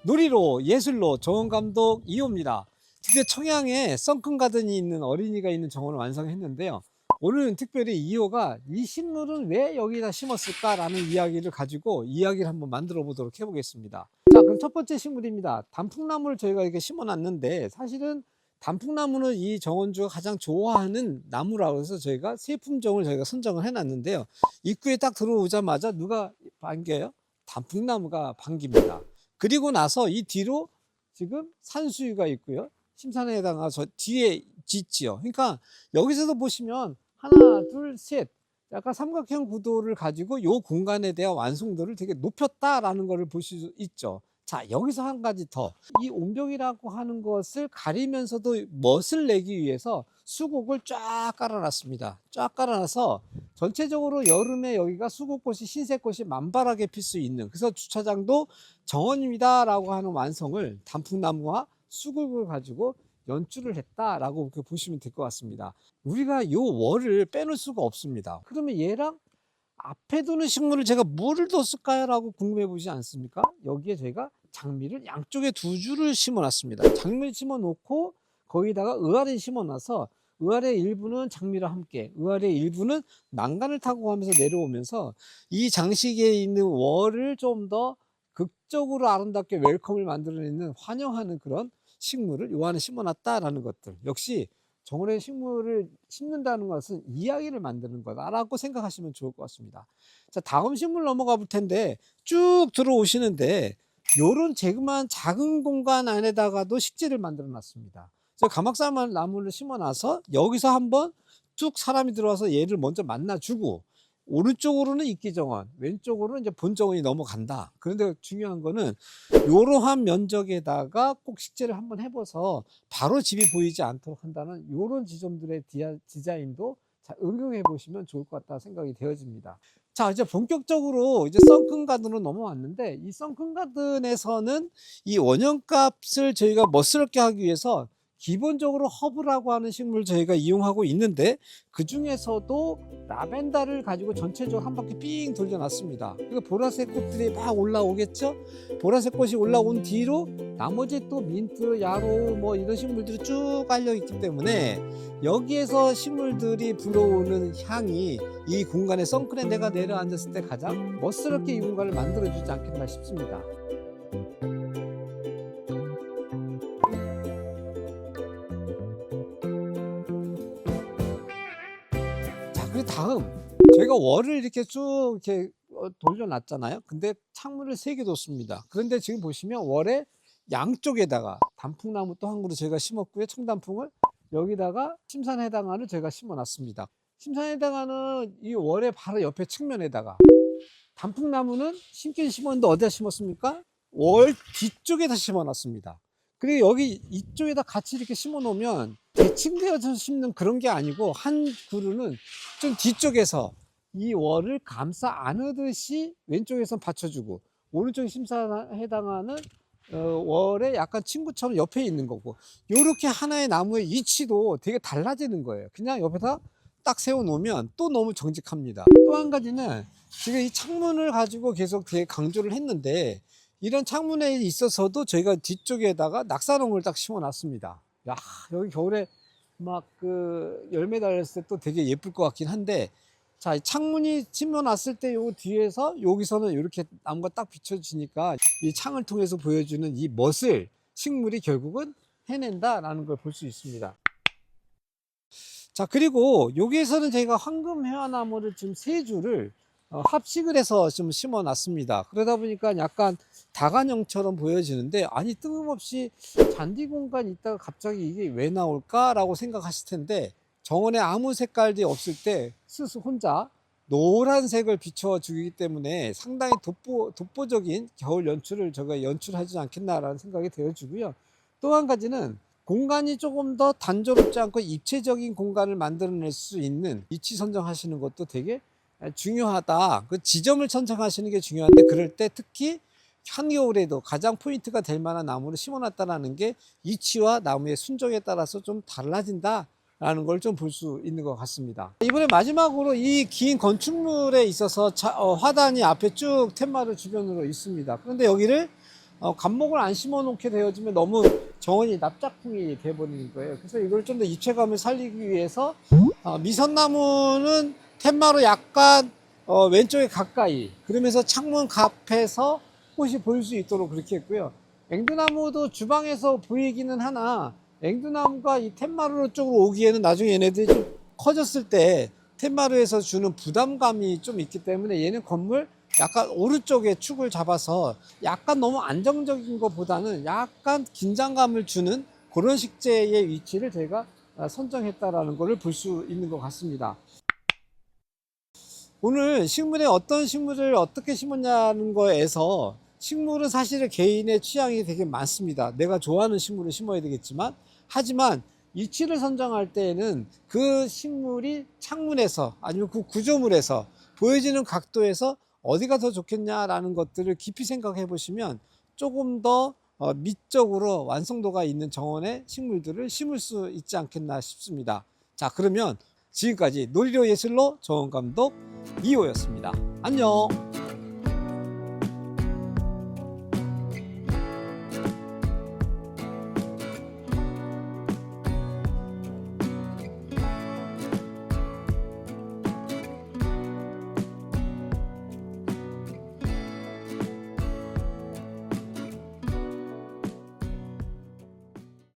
놀이로 예술로 정원감독 이호입니다. 드디어 청양에 썬큰 가든이 있는 어린이가 있는 정원을 완성했는데요. 오늘은 특별히 이호가 이 식물은 왜 여기다 심었을까 라는 이야기를 가지고 이야기를 한번 만들어 보도록 해보겠습니다. 자, 그럼 첫 번째 식물입니다. 단풍나무를 저희가 이렇게 심어 놨는데, 사실은 단풍나무는 이 정원주가 가장 좋아하는 나무라고 해서 저희가 세 품종을 저희가 선정을 해 놨는데요. 입구에 딱 들어오자마자 누가 반겨요? 단풍나무가 반깁니다. 그리고 나서 이 뒤로 지금 산수유가 있고요. 심산에 해당해서 뒤에 있지요. 그러니까 여기서도 보시면 하나, 둘, 셋, 약간 삼각형 구도를 가지고 이 공간에 대한 완성도를 되게 높였다라는 것을 보실 수 있죠. 자, 여기서 한 가지 더. 이 온벽이라고 하는 것을 가리면서도 멋을 내기 위해서 수국을 쫙 깔아놨습니다. 쫙 깔아놔서 전체적으로 여름에 여기가 수국꽃이, 흰색꽃이 만발하게 필 수 있는, 그래서 주차장도 정원입니다 라고 하는 완성을 단풍나무와 수국을 가지고 연출을 했다라고 보시면 될 것 같습니다. 우리가 이 월을 빼놓을 수가 없습니다. 그러면 얘랑 앞에 두는 식물을 제가 뭐를 뒀을까요? 라고 궁금해 보시지 않습니까? 여기에 제가 장미를 양쪽에 두 줄을 심어 놨습니다. 장미를 심어 놓고 거기다가 의아리를 심어 놔서 의아리의 일부는 장미와 함께, 의아리의 일부는 난간을 타고 가면서 내려오면서 이 장식에 있는 월을 좀 더 극적으로 아름답게 웰컴을 만들어내는, 환영하는 그런 식물을 요 안에 심어 놨다라는 것들. 역시 정원에 식물을 심는다는 것은 이야기를 만드는 거다라고 생각하시면 좋을 것 같습니다. 자, 다음 식물 넘어가 볼 텐데, 쭉 들어오시는데 요런 재그만 작은 공간 안에다가도 식재를 만들어 놨습니다. 가막살 나무를 심어 놔서 여기서 한번 쭉 사람이 들어와서 얘를 먼저 만나주고, 오른쪽으로는 이끼정원, 왼쪽으로는 이제 본정원이 넘어간다. 그런데 중요한 거는 이러한 면적에다가 꼭 식재를 한번 해봐서 바로 집이 보이지 않도록 한다는 이런 지점들의 디자인도 응용해 보시면 좋을 것 같다 생각이 되어집니다. 자, 이제 본격적으로 이제 썬큰 가든으로 넘어왔는데, 이 썬큰 가든에서는 이 원형값을 저희가 멋스럽게 하기 위해서 기본적으로 허브라고 하는 식물을 저희가 이용하고 있는데, 그 중에서도 라벤더를 가지고 전체적으로 한 바퀴 삥 돌려놨습니다. 그리고 보라색 꽃들이 막 올라오겠죠. 보라색 꽃이 올라온 뒤로 나머지 또 민트, 야로 뭐 이런 식물들이 쭉 깔려 있기 때문에 여기에서 식물들이 불어오는 향이 이 공간에 썬큰에 내가 내려앉았을 때 가장 멋스럽게 이 공간을 만들어주지 않겠나 싶습니다. 그리고 다음, 저희가 월을 이렇게 쭉 이렇게 돌려놨잖아요. 근데 창문을 3개 뒀습니다. 그런데 지금 보시면 월의 양쪽에다가 단풍나무 또 한 그루 저희가 심었고요. 청단풍을 여기다가 심산에 해당하는 저희가 심어놨습니다. 심산에 해당하는 이 월의 바로 옆에 측면에다가 단풍나무는 심긴 심었는데 어디다 심었습니까? 월 뒤쪽에다 심어놨습니다. 그리고 여기 이쪽에다 같이 이렇게 심어 놓으면 대칭되어서 심는 그런 게 아니고, 한 그루는 좀 뒤쪽에서 이 월을 감싸 안으듯이 왼쪽에서 받쳐주고, 오른쪽에 심사에 해당하는 월의 약간 친구처럼 옆에 있는 거고, 이렇게 하나의 나무의 위치도 되게 달라지는 거예요. 그냥 옆에다 딱 세워 놓으면 또 너무 정직합니다. 또 한 가지는 지금 이 창문을 가지고 계속 되게 강조를 했는데, 이런 창문에 있어서도 저희가 뒤쪽에다가 낙사롱을 딱 심어 놨습니다. 야, 여기 겨울에 막 그 열매 달렸을 때 또 되게 예쁠 것 같긴 한데, 자, 창문이 심어 놨을 때 요 뒤에서 여기서는 이렇게 나무가 딱 비춰지니까 이 창을 통해서 보여주는 이 멋을 식물이 결국은 해낸다라는 걸 볼 수 있습니다. 자, 그리고 여기에서는 저희가 황금 회화나무를 지금 3줄을 합식을 해서 좀 심어 놨습니다. 그러다 보니까 약간 다관형처럼 보여지는데, 아니 뜬금없이 잔디 공간이 있다가 갑자기 이게 왜 나올까 라고 생각하실 텐데, 정원에 아무 색깔이 없을 때 스스 혼자 노란색을 비춰주기 때문에 상당히 독보적인 겨울 연출을 저가 연출하지 않겠나라는 생각이 되어지고요. 또 한 가지는 공간이 조금 더 단조롭지 않고 입체적인 공간을 만들어낼 수 있는 위치 선정하시는 것도 되게 중요하다. 그 지점을 선정하시는 게 중요한데, 그럴 때 특히 한겨울에도 가장 포인트가 될 만한 나무를 심어놨다는 게 위치와 나무의 순종에 따라서 좀 달라진다 라는 걸 좀 볼 수 있는 것 같습니다. 이번에 마지막으로 이 긴 건축물에 있어서 화단이 앞에 쭉 텐마루 주변으로 있습니다. 그런데 여기를 감목을 안 심어 놓게 되어지면 너무 정원이 납작풍이 돼버리는 거예요. 그래서 이걸 좀 더 입체감을 살리기 위해서 미선나무는 텐마로 약간 왼쪽에 가까이, 그러면서 창문 값에서 꽃이 보일 수 있도록 그렇게 했고요. 앵두나무도 주방에서 보이기는 하나 앵두나무가 이 텐마루 쪽으로 오기에는 나중에 얘네들이 좀 커졌을 때 텐마루에서 주는 부담감이 좀 있기 때문에 얘는 건물 약간 오른쪽에 축을 잡아서 약간 너무 안정적인 것보다는 약간 긴장감을 주는 그런 식재의 위치를 저희가 선정했다라는 것을 볼 수 있는 것 같습니다. 오늘 식물에 어떤 식물을 어떻게 심었냐는 거에서 식물은 사실은 개인의 취향이 되게 많습니다. 내가 좋아하는 식물을 심어야 되겠지만, 하지만 위치를 선정할 때에는 그 식물이 창문에서 아니면 그 구조물에서 보여지는 각도에서 어디가 더 좋겠냐라는 것들을 깊이 생각해 보시면 조금 더 미적으로 완성도가 있는 정원의 식물들을 심을 수 있지 않겠나 싶습니다. 자, 그러면 지금까지 놀이로 예술로 정원감독 이호였습니다. 안녕.